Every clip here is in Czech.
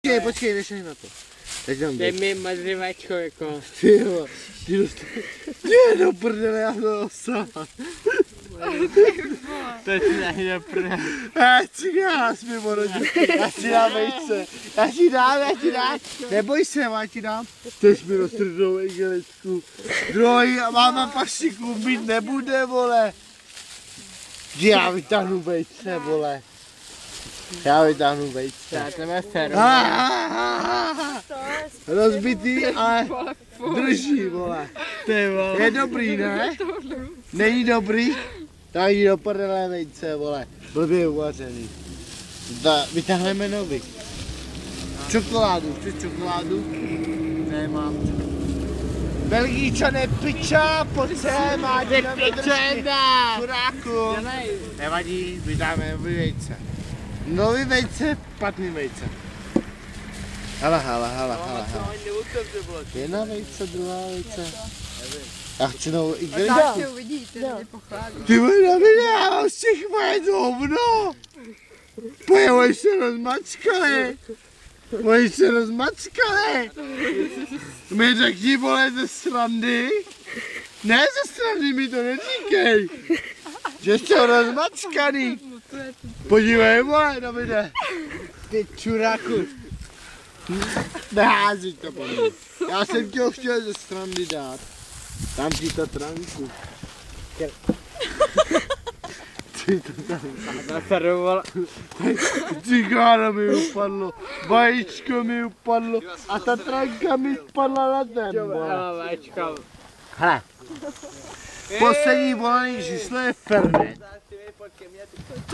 Počkej, nešaj na to. Dej mi mazlivačko jako. Ty jo, ty do prdele, já to osám. To si najde prdele. Já si já ti dám vejce. Já ti dám. Neboj se, já ti dám. Tež mi roztrdou igelečku. Druhý a máma pašiku mít nebude, vole. Já vytáhnu vejce, vole. Já vytáhnu vejce. To je fér. Rozbitý, ale drží, vole. Je dobrý, ne? Není dobrý? Tak jí do prdele vejce, vole. Blbě uvařený. Vytáhneme nový. Čokoládu, chceš čokoládu? Nemám. Belgíčané piča, pojď sem, máš na držky. Chudáku. Nevadí, vydáme nový vejce. Nový vejce, špatný vejce. Hele. Jedna vejce, druhá vejce. Já chci novou igelečku. Tak si uvidíte, mě pochválí. Ty vole, Davide, já mám z těch vajec hovno. Oni se rozmačkali. Mi řekni, vole, ze srandy. Ne ze srandy, mi to neříkej. Že jsou rozmačkaný. Podívej, vole, Davide. Ty čuráku. Nehází to po mě. Já jsem tě ho chtěl ze srandy dát. Dám ti to tranku. Ty to tam Nasaroval. cigáro mi upadlo, vajíčko mi upadlo a ta tranka mi spadla na ten. Hele, poslední volaný číslo je Fernet.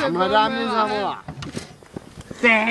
A mladá mě zavolá. Ty!